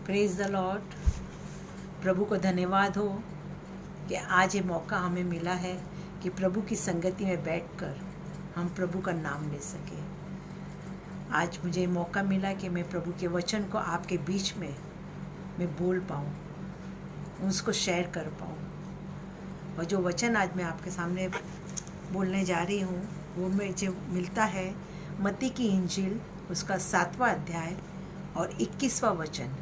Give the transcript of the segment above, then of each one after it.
Praise the Lord. प्रभु को धन्यवाद हो कि आज ये मौका हमें मिला है कि प्रभु की संगति में बैठकर हम प्रभु का नाम ले सके। आज मुझे मौका मिला कि मैं प्रभु के वचन को आपके बीच में मैं बोल पाऊँ, उसको शेयर कर पाऊँ। और जो वचन आज मैं आपके सामने बोलने जा रही हूँ वो मुझे मिलता है मत्ती की इंजील उसका 7वां अध्याय और 21वां वचन।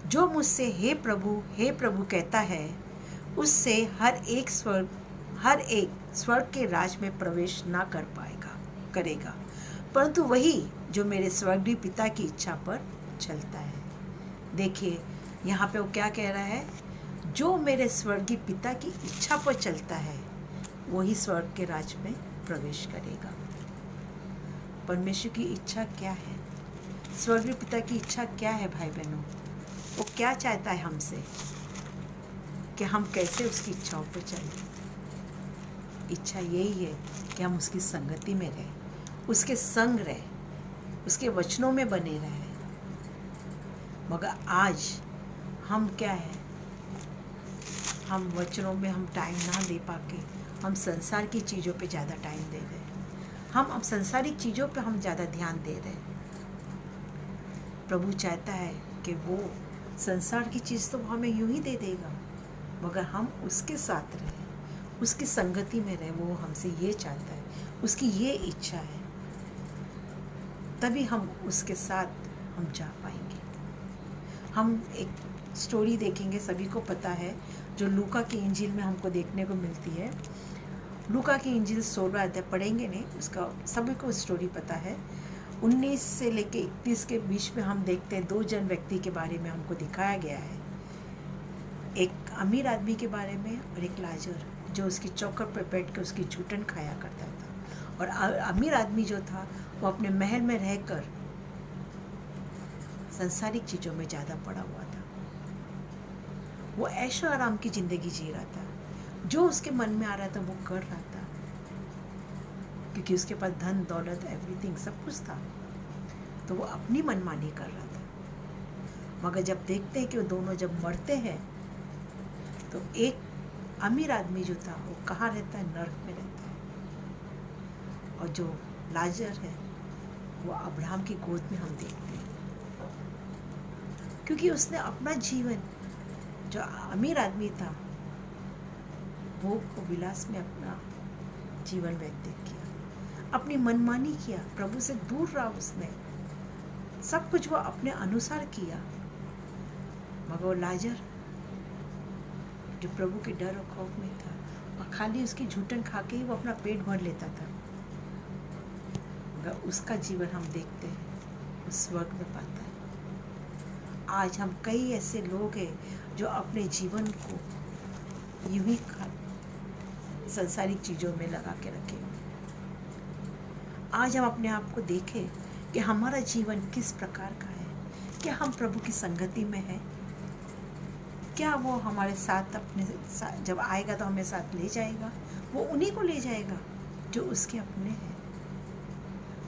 जो मुझसे हे प्रभु कहता है उससे हर एक स्वर्ग के राज में प्रवेश ना करेगा, परंतु वही जो मेरे स्वर्गीय पिता की इच्छा पर चलता है। देखिए यहाँ पे वो क्या कह रहा है, जो मेरे स्वर्गीय पिता की इच्छा पर चलता है वही स्वर्ग के राज में प्रवेश करेगा। परमेश्वर की इच्छा क्या है, स्वर्गीय पिता की इच्छा क्या है भाई बहनों? वो क्या चाहता है हमसे कि हम कैसे उसकी इच्छाओं पर चलें। इच्छा यही है कि हम उसकी संगति में रहें, उसके संग रहें, उसके वचनों में बने रहें। मगर आज हम क्या है, हम वचनों में हम टाइम ना दे पाके हम संसार की चीज़ों पे ज़्यादा टाइम दे रहे हैं। हम अब संसारिक चीज़ों पे हम ज़्यादा ध्यान दे रहे हैं। प्रभु चाहता है कि वो संसार की चीज़ तो हमें यूं ही दे देगा, मगर हम उसके साथ रहें, उसकी संगति में रहें। वो हमसे ये चाहता है, उसकी ये इच्छा है, तभी हम उसके साथ हम जा पाएंगे। हम एक स्टोरी देखेंगे, सभी को पता है, जो लूका की इंजील में हमको देखने को मिलती है। लूका की इंजील 16वां अध्याय पढ़ेंगे नहीं, उसका सभी को स्टोरी पता है। 19 से लेके 31 के बीच में हम देखते हैं 2 जन व्यक्ति के बारे में हमको दिखाया गया है। एक अमीर आदमी के बारे में और एक लाजर, जो उसकी चौखट पर बैठ कर उसकी झूठन खाया करता था। और अमीर आदमी जो था वो अपने महल में रहकर सांसारिक चीज़ों में ज़्यादा पड़ा हुआ था। वो ऐशो आराम की ज़िंदगी जी रहा था, जो उसके मन में आ रहा था वो कर रहा था, क्योंकि उसके पास धन दौलत एवरीथिंग सब कुछ था, तो वो अपनी मनमानी कर रहा था। मगर जब देखते हैं कि वो दोनों जब मरते हैं तो एक अमीर आदमी जो था वो कहाँ रहता है, नर्क में रहता है, और जो लाजर है वो अब्राहम की गोद में हम देखते हैं, क्योंकि उसने अपना जीवन, जो अमीर आदमी था, वो विलास में अपना जीवन व्यतीत किया, अपनी मनमानी किया, प्रभु से दूर रहा। उसने सब कुछ वो अपने अनुसार किया। मगर वो लाजर जो प्रभु के डर और खौफ में था और खाली उसकी झूठन खा के ही वो अपना पेट भर लेता था, मगर उसका जीवन हम देखते हैं उस स्वर्ग में पाता है। आज हम कई ऐसे लोग हैं जो अपने जीवन को यूं ही सांसारिक चीज़ों में लगा के रखे हुए। आज हम अपने आप को देखें कि हमारा जीवन किस प्रकार का है। क्या हम प्रभु की संगति में हैं? क्या वो हमारे साथ अपने साथ जब आएगा तो हमें साथ ले जाएगा? वो उन्हीं को ले जाएगा जो उसके अपने हैं,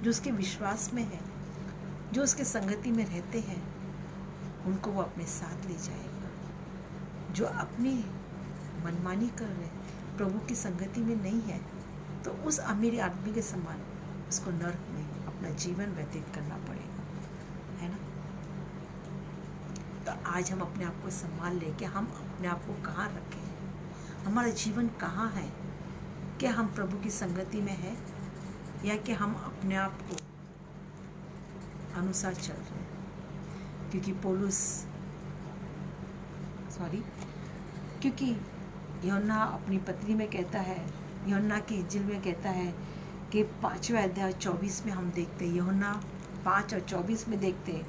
जो उसके विश्वास में है, जो उसके संगति में रहते हैं, उनको वो अपने साथ ले जाएगा। जो अपनी मनमानी कर रहे हैं, प्रभु की संगति में नहीं है, तो उस अमीर आदमी के समान उसको नर्क में अपना जीवन व्यतीत करना पड़ेगा, है ना? तो आज हम अपने आप को संभाल लें कि हम अपने आप को कहाँ रखें, हमारा जीवन कहाँ है। क्या हम प्रभु की संगति में है या कि हम अपने आप को अनुसार चल रहे हैं? क्योंकि यूहन्ना अपनी पत्री में कहता है, यूहन्ना की इंजील में कहता है कि 5वें अध्याय 24 में हम देखते हैं, यूहन्ना 5 और 24 में देखते हैं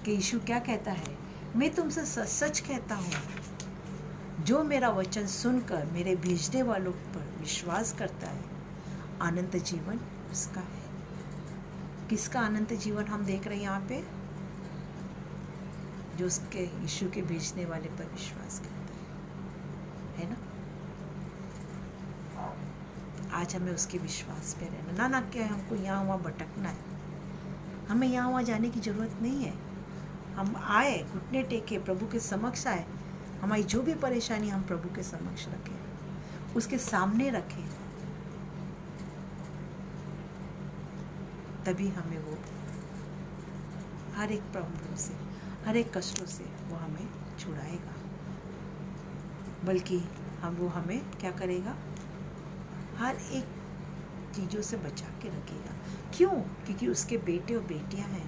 कि यीशु क्या कहता है, मैं तुमसे सच सच कहता हूँ, जो मेरा वचन सुनकर मेरे भेजने वालों पर विश्वास करता है, अनंत जीवन उसका है। किसका अनंत जीवन हम देख रहे हैं यहाँ पे? जो उसके यीशु के भेजने वाले पर विश्वास करता है ना? आज हमें उसके विश्वास पे रहना ना क्या हमको यहाँ वहाँ भटकना है। हमें यहाँ वहाँ जाने की ज़रूरत नहीं है। हम आए, घुटने टेके, प्रभु के समक्ष आए, हमारी जो भी परेशानी हम प्रभु के समक्ष रखें, उसके सामने रखें, तभी हमें वो हर एक प्रॉब्लम से, हर एक कष्टों से वो हमें छुड़ाएगा, बल्कि वो हमें क्या करेगा, हर एक चीज़ों से बचा के रखेगा। क्यों? क्योंकि उसके बेटे और बेटियां हैं।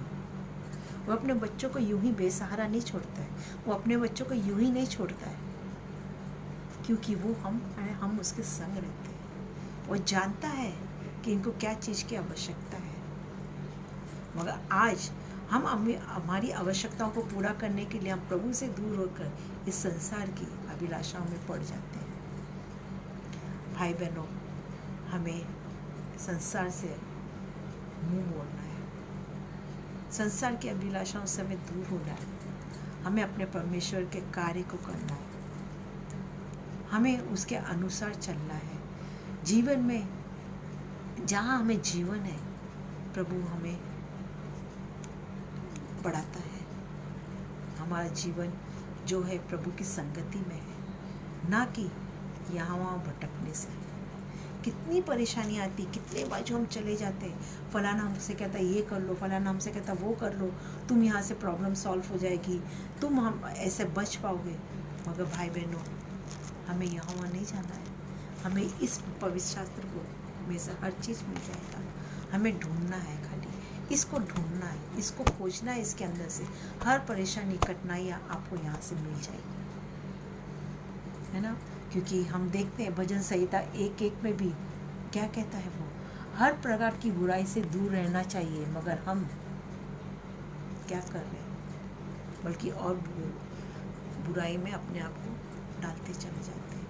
वो अपने बच्चों को यूं ही बेसहारा नहीं छोड़ता है, वो अपने बच्चों को यूं ही नहीं छोड़ता है, क्योंकि वो हम उसके संग रहते हैं। वो जानता है कि इनको क्या चीज़ की आवश्यकता है, मगर आज हम हमारी आवश्यकताओं को पूरा करने के लिए हम प्रभु से दूर होकर इस संसार की अभिलाषाओं में पड़ जाते हैं। भाई बहनों, हमें संसार से मुंह मोड़ना है, संसार की अभिलाषाओं से हमें दूर होना है, हमें अपने परमेश्वर के कार्य को करना है, हमें उसके अनुसार चलना है। जीवन में जहाँ हमें जीवन है, प्रभु हमें बढ़ाता है। हमारा जीवन जो है प्रभु की संगति में है, ना कि यहाँ वहाँ भटकने से। कितनी परेशानी आती, कितने बाजू हम चले जाते हैं, फलाना हमसे कहता है ये कर लो, फलाना हमसे कहता वो कर लो, तुम यहाँ से प्रॉब्लम सॉल्व हो जाएगी, तुम हम ऐसे बच पाओगे। मगर भाई बहनों, हमें यहाँ वहाँ नहीं जाना है, हमें इस पवित्र शास्त्र को में से हर चीज़ मिल जाएगा। हमें ढूंढना है, खाली इसको ढूंढना है, इसको खोजना है, इसके अंदर से हर परेशानी, कठिनाइयाँ आपको यहाँ से मिल जाएगी, है ना। क्योंकि हम देखते हैं भजन संहिता 1:1 में भी क्या कहता है, वो हर प्रकार की बुराई से दूर रहना चाहिए, मगर हम क्या कर रहे हैं, बल्कि और बुराई में अपने आप को डालते चले जाते हैं।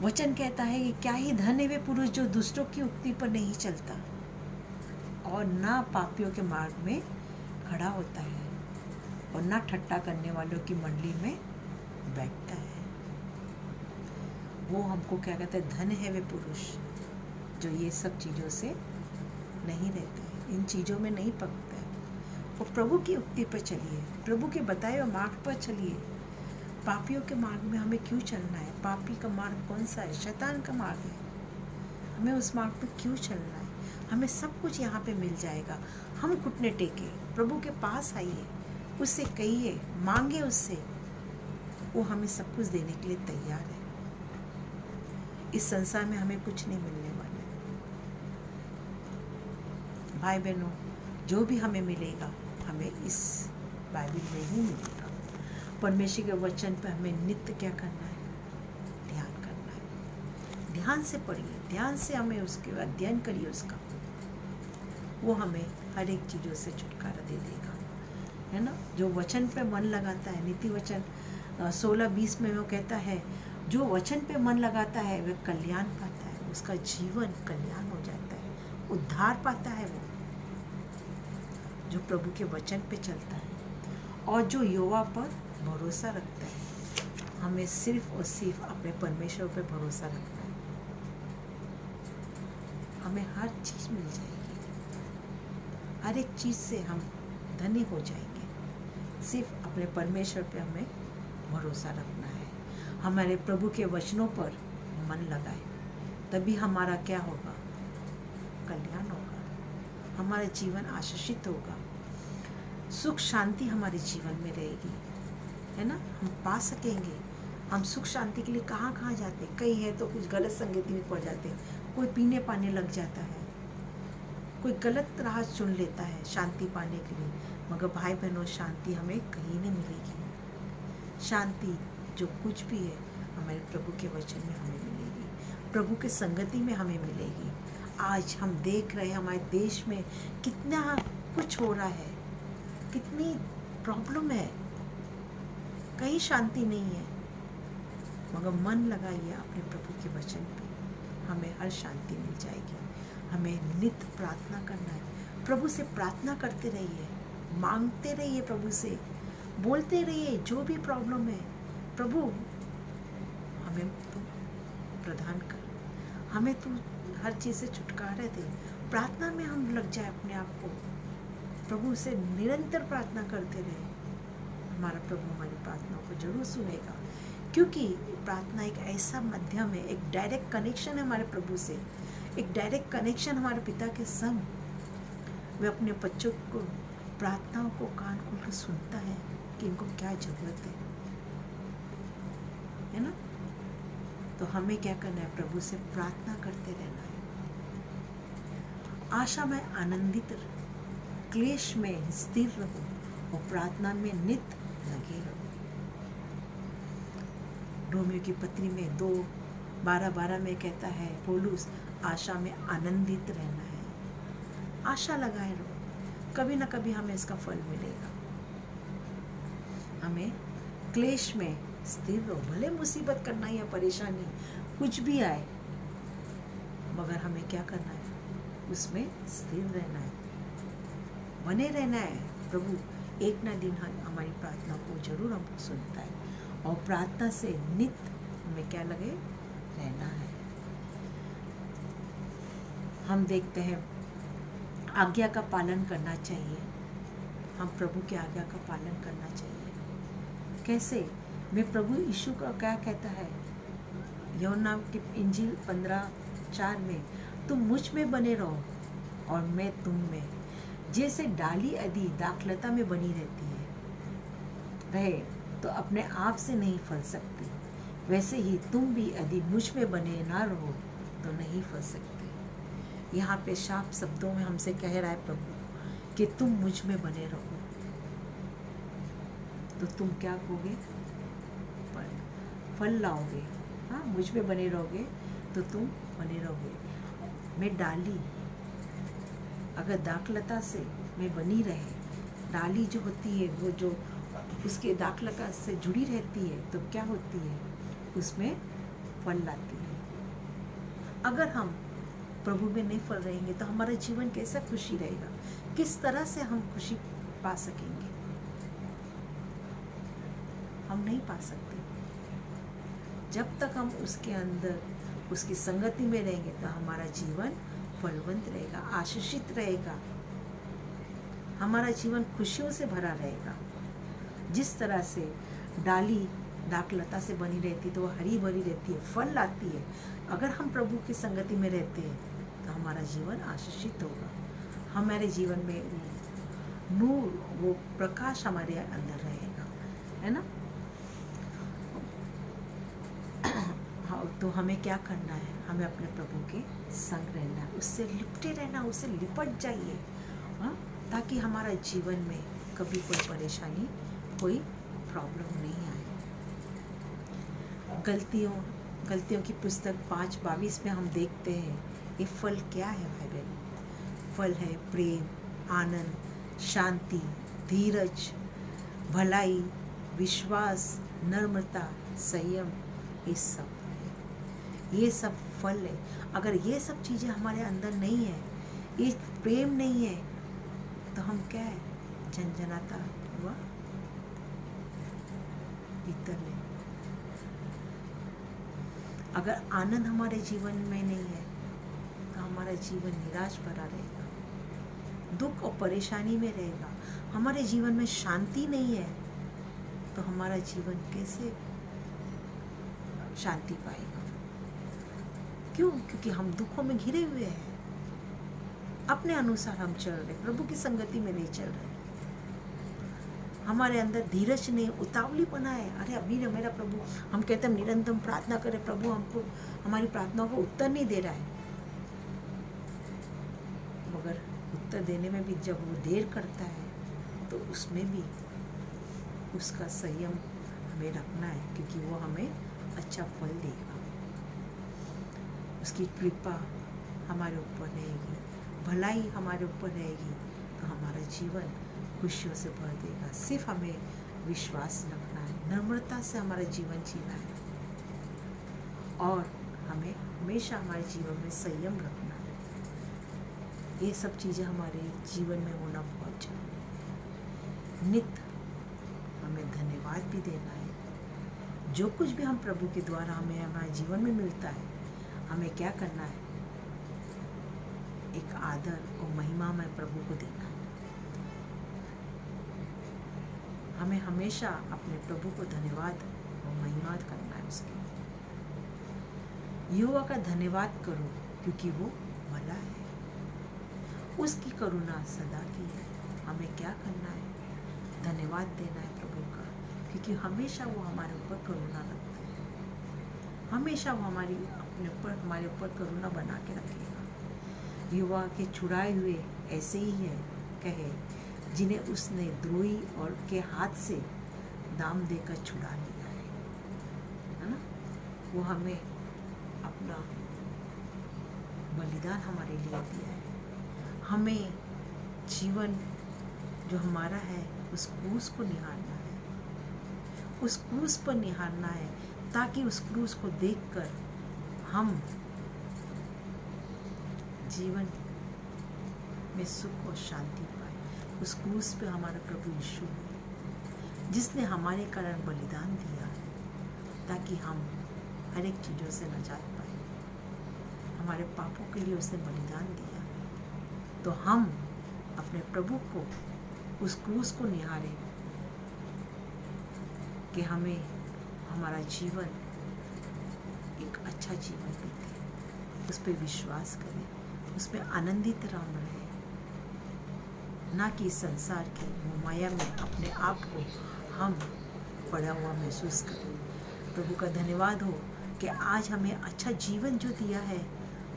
वचन कहता है कि क्या ही धन्य वे पुरुष जो दुष्टों की उक्ति पर नहीं चलता और ना पापियों के मार्ग में खड़ा होता है और ना ठट्टा करने वालों की मंडली में बैठता है। वो हमको क्या कहते हैं, धन्य है वे पुरुष जो ये सब चीज़ों से नहीं रहते हैं, इन चीज़ों में नहीं पकता है। वो प्रभु की उक्ति पर चलिए, प्रभु के बताए हुए मार्ग पर चलिए। पापियों के मार्ग में हमें क्यों चलना है? पापी का मार्ग कौन सा है? शैतान का मार्ग है। हमें उस मार्ग पर क्यों चलना है? हमें सब कुछ यहाँ पे मिल जाएगा। हम घुटने टेके प्रभु के पास आइए, उससे कहिए, मांगे उससे, वो हमें सब कुछ देने के लिए तैयार है। इस संसार में हमें कुछ नहीं मिलने वाला है। भाई बहनों, जो भी हमें मिलेगा हमें इस बाइबल में ही मिलेगा। परमेश्वर के वचन पर हमें नित्य क्या करना है? ध्यान करना है। ध्यान से पढ़िए, ध्यान से हमें उसके अध्ययन करिए उसका, वो हमें हर एक चीज़ों से छुटकारा दे देगा, है ना। जो वचन पे मन लगाता है, नीति वचन 16:20 में वो कहता है, जो वचन पे मन लगाता है वह कल्याण पाता है, उसका जीवन कल्याण हो जाता है, उद्धार पाता है वो जो प्रभु के वचन पे चलता है। और जो यहोवा पर भरोसा रखता है, हमें सिर्फ और सिर्फ अपने परमेश्वर पे भरोसा रखना है, हमें हर चीज़ मिल जाएगी, हर एक चीज़ से हम धनी हो जाएंगे। सिर्फ अपने परमेश्वर पे हमें भरोसा रखना है, हमारे प्रभु के वचनों पर मन लगाए, तभी हमारा क्या होगा? कल्याण होगा, हमारा जीवन आशीषित होगा, सुख शांति हमारे जीवन में रहेगी, है ना। हम पा सकेंगे। हम सुख शांति के लिए कहाँ कहाँ जाते हैं? कई है तो कुछ गलत संगति में पड़ जाते हैं, कोई पीने पाने लग जाता है, कोई गलत राह चुन लेता है शांति पाने के लिए। मगर भाई बहनों, शांति हमें कहीं नहीं मिलेगी। शांति जो कुछ भी है हमारे प्रभु के वचन में हमें मिलेगी, प्रभु के संगति में हमें मिलेगी। आज हम देख रहे हैं हमारे देश में कितना कुछ हो रहा है, कितनी प्रॉब्लम है, कहीं शांति नहीं है। मगर मन लगाइए अपने प्रभु के वचन पे, हमें हर शांति मिल जाएगी। हमें नित्य प्रार्थना करना है, प्रभु से प्रार्थना करते रहिए, मांगते रहिए, प्रभु से बोलते रहिए, जो भी प्रॉब्लम है, प्रभु हमें तू प्रदान कर, हमें तू हर चीज़ से छुटकारा दे। प्रार्थना में हम लग जाए अपने आप को, प्रभु से निरंतर प्रार्थना करते रहे, हमारा प्रभु हमारी प्रार्थनाओं को जरूर सुनेगा, क्योंकि प्रार्थना एक ऐसा माध्यम है, एक डायरेक्ट कनेक्शन है हमारे प्रभु से, एक डायरेक्ट कनेक्शन हमारे पिता के संग। वे अपने बच्चों को प्रार्थनाओं को कान खोल कर सुनता है कि इनको क्या जरूरत है ना। तो हमें क्या करना है, प्रभु से प्रार्थना करते रहना है। आशा में आनंदित रहो, क्लेश में स्थिर रहो और प्रार्थना में नित लगे रहो। रोमियो की पत्री में 2:12 में कहता है पौलुस, आशा में आनंदित रहना है। आशा लगाए रहो, कभी ना कभी हमें इसका फल मिलेगा। हमें क्लेश में स्थिर रहो, भले मुसीबत करना या परेशानी कुछ भी आए, मगर हमें क्या करना है, उसमें स्थिर रहना है, बने रहना है। प्रभु एक ना दिन हमारी प्रार्थना को जरूर हमको सुनता है, और प्रार्थना से नित्य हमें क्या लगे, रहना है। हम देखते हैं आज्ञा का पालन करना चाहिए, हम प्रभु की आज्ञा का पालन करना चाहिए। कैसे? मैं प्रभु यीशु का क्या कहता है यूहन्ना की इंजील 15:4 में, तुम मुझ में बने रहो और मैं तुम में। जैसे डाली यदि दाखलता में बनी रहती है रहे तो अपने आप से नहीं फल सकती, वैसे ही तुम भी यदि मुझ में बने ना रहो तो नहीं फल सकते। यहाँ पे साफ शब्दों में हमसे कह रहा है प्रभु कि तुम मुझ में बने रहो, तो तुम क्या होगे, फल लाओगे। हाँ, मुझ में बने रहोगे तो तुम बने रहोगे। मैं डाली अगर दाखलता से मैं बनी रहे, डाली जो होती है वो जो उसके दाखलता से जुड़ी रहती है तो क्या होती है, उसमें फल लाती है। अगर हम प्रभु में नहीं फल रहेंगे तो हमारा जीवन कैसा खुशी रहेगा, किस तरह से हम खुशी पा सकेंगे, हम नहीं पा सकते। जब तक हम उसके अंदर उसकी संगति में रहेंगे तो हमारा जीवन फलवंत रहेगा, आशीषित रहेगा, हमारा जीवन खुशियों से भरा रहेगा। जिस तरह से डाली दाखलता से बनी रहती तो वो हरी भरी रहती है, फल लाती है। अगर हम प्रभु की संगति में रहते हैं तो हमारा जीवन आशीषित होगा, हमारे जीवन में नूर, वो प्रकाश हमारे अंदर रहेगा, है ना। तो हमें क्या करना है, हमें अपने प्रभु के संग रहना है, उससे लिपटे रहना, उससे लिपट जाइए, हाँ, ताकि हमारा जीवन में कभी कोई परेशानी, कोई प्रॉब्लम नहीं आए। गलतियों की पुस्तक 5:22 में हम देखते हैं ये फल क्या है भाई बहन। फल है प्रेम, आनंद, शांति, धीरज, भलाई, विश्वास, नम्रता, संयम, ये सब है, ये सब फल है। अगर ये सब चीज़ें हमारे अंदर नहीं है, ये प्रेम नहीं है, तो हम क्या है, झंझनाता हुआ भीतर ले। अगर आनंद हमारे जीवन में नहीं है तो हमारा जीवन निराश भरा रहेगा, दुख और परेशानी में रहेगा। हमारे जीवन में शांति नहीं है तो हमारा जीवन कैसे शांति पाएगा? क्यों? क्योंकि हम दुखों में घिरे हुए हैं, अपने अनुसार हम चल रहे, प्रभु की संगति में नहीं चल रहे। हमारे अंदर धीरज नहीं, उतावली बना है। अरे अभी मेरा प्रभु, हम कहते हैं निरंतर प्रार्थना करें, प्रभु हमको हमारी प्रार्थनाओं को उत्तर नहीं दे रहा है, मगर उत्तर देने में भी जब वो देर करता है तो उसमें भी उसका संयम हमें रखना है, क्योंकि वो हमें अच्छा फल देगा। उसकी कृपा हमारे ऊपर रहेगी, भलाई हमारे ऊपर रहेगी, तो हमारा जीवन खुशियों से भर देगा। सिर्फ हमें विश्वास रखना है, नम्रता से हमारा जीवन जीना है, और हमें हमेशा हमारे जीवन में संयम रखना है। ये सब चीज़ें हमारे जीवन में होना बहुत जरूरी है। नित्य हमें धन्यवाद भी देना है। जो कुछ भी हम प्रभु के द्वारा हमें हमारे जीवन में मिलता है, हमें क्या करना है, एक आदर और महिमा में प्रभु को देना है। हमें हमेशा अपने प्रभु को धन्यवाद और महिमा करना है उसकी। यहोवा का धन्यवाद करो क्योंकि वो भला है, उसकी करुणा सदा की है। हमें क्या करना है? धन्यवाद देना है प्रभु का, क्योंकि हमेशा वो हमारे ऊपर करुणा रखता है, हमेशा वो हमारे ऊपर करुणा बना के रखेगा। युवा के छुड़ाए हुए ऐसे ही है कहे जिन्हें उसने द्रोही और के हाथ से दाम देकर छुड़ा लिया है ना। वो हमें अपना बलिदान हमारे लिए दिया है। हमें जीवन जो हमारा है उस क्रूस को निहारना है, उस क्रूस पर निहारना है, ताकि उस क्रूस को देखकर हम जीवन में सुख और शांति पाए। उस क्रूस पे हमारा प्रभु यीशु है जिसने हमारे कारण बलिदान दिया ताकि हम हर एक चीज़ों से निजात पाए। हमारे पापों के लिए उसने बलिदान दिया, तो हम अपने प्रभु को उस क्रूस को निहारें कि हमें हमारा जीवन एक अच्छा जीवन बीते, उस पर विश्वास करें, उस पर आनंदित राम रहे, ना कि संसार की माया में अपने आप को हम पड़ा हुआ महसूस करें। प्रभु का धन्यवाद हो कि आज हमें अच्छा जीवन जो दिया है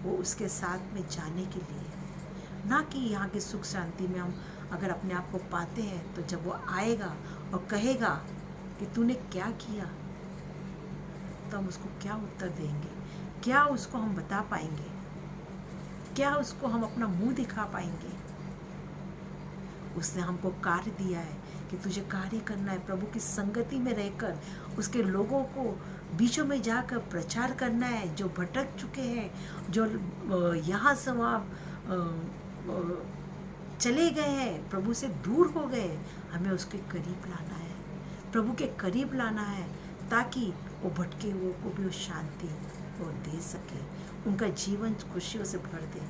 वो उसके साथ में जाने के लिए है, ना कि यहाँ की सुख शांति में हम अगर अपने आप को पाते हैं तो जब वो आएगा और कहेगा कि तूने क्या किया, तो हम उसको क्या उत्तर देंगे? क्या उसको हम बता पाएंगे? क्या उसको हम अपना मुंह दिखा पाएंगे? उसने हमको कार्य दिया है कि तुझे कार्य करना है, प्रभु की संगति में रहकर उसके लोगों को बीचों में जाकर प्रचार करना है। जो भटक चुके हैं, जो यहाँ से वहाँ चले गए हैं, प्रभु से दूर हो गए, हमें उसके करीब लाना है, प्रभु के करीब लाना है, ताकि वो भटके हुए को भी वो शांति वो दे सके, उनका जीवन खुशियों से भर दे।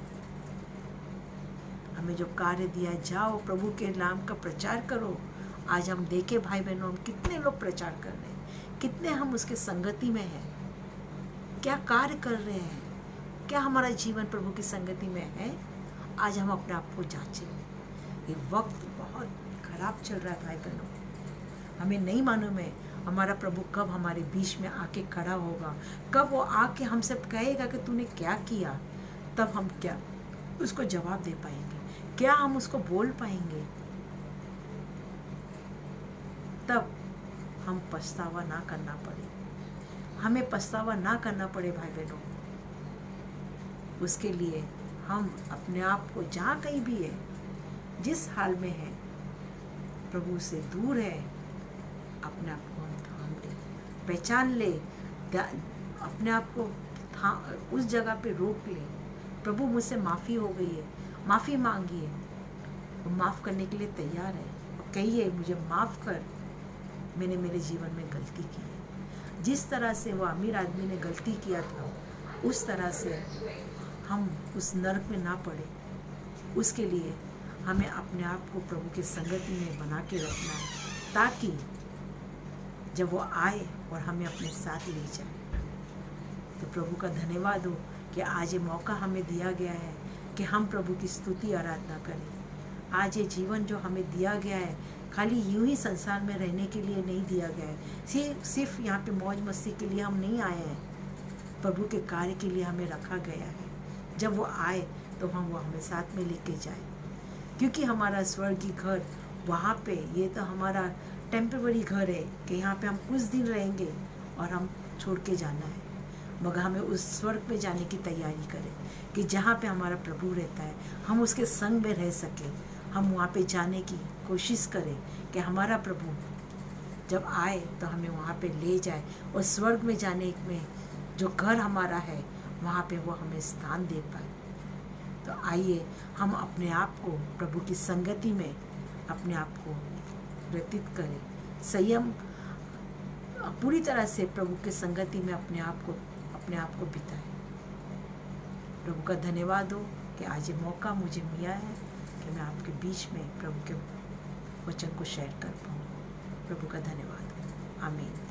हमें जो कार्य दिया है, जाओ प्रभु के नाम का प्रचार करो। आज हम देखे भाई बहनों, हम कितने लोग प्रचार कर रहे हैं, कितने हम उसके संगति में हैं, क्या कार्य कर रहे हैं, क्या हमारा जीवन प्रभु की संगति में है? आज हम अपने आप को जांचें। ये वक्त बहुत खराब चल रहा है भाई बहनों, हमें नहीं मालूम है हमारा प्रभु कब हमारे बीच में आके खड़ा होगा, कब वो आके हमसे कहेगा कि तूने क्या किया। तब हम क्या उसको जवाब दे पाएंगे, क्या हम उसको बोल पाएंगे? तब हम पछतावा ना करना पड़े, हमें पछतावा ना करना पड़े भाई बहनों। उसके लिए हम अपने आप को जहाँ कहीं भी है, जिस हाल में है, प्रभु से दूर है, अपने आप को हम थाम ले, पहचान ले, अपने आप को उस जगह पे रोक ले। प्रभु मुझसे माफ़ी हो गई है, माफ़ी मांगिए, वो माफ़ करने के लिए तैयार है। और कहिए मुझे माफ़ कर, मैंने मेरे जीवन में गलती की है। जिस तरह से वो अमीर आदमी ने गलती किया था, उस तरह से हम उस नरक में ना पड़े, उसके लिए हमें अपने आप को प्रभु के संगति में बना के रखना है, ताकि जब वो आए और हमें अपने साथ ले जाए। तो प्रभु का धन्यवाद हो कि आज ये मौका हमें दिया गया है कि हम प्रभु की स्तुति आराधना करें। आज ये जीवन जो हमें दिया गया है, खाली यूं ही संसार में रहने के लिए नहीं दिया गया है, सिर्फ यहाँ पे मौज मस्ती के लिए हम नहीं आए हैं, प्रभु के कार्य के लिए हमें रखा गया है। जब वो आए तो हम वो हमें साथ में लेके जाए, क्योंकि हमारा स्वर्गीय घर वहाँ पे, ये तो हमारा टेम्पररी घर है कि यहाँ पे हम कुछ दिन रहेंगे और हम छोड़ के जाना है। मगर हमें उस स्वर्ग में जाने की तैयारी करें कि जहाँ पे हमारा प्रभु रहता है, हम उसके संग में रह सकें। हम वहाँ पे जाने की कोशिश करें कि हमारा प्रभु जब आए तो हमें वहाँ पे ले जाए, और स्वर्ग में जाने में जो घर हमारा है वहाँ पे वो हमें स्थान दे पाए। तो आइए हम अपने आप को प्रभु की संगति में अपने आप को व्यतीत करें, संयम पूरी तरह से प्रभु के संगति में अपने आप को बिताएं। प्रभु का धन्यवाद हो कि आज ये मौका मुझे मिला है कि मैं आपके बीच में प्रभु के वचन को शेयर कर पाऊँ। प्रभु का धन्यवाद हो। आमीन।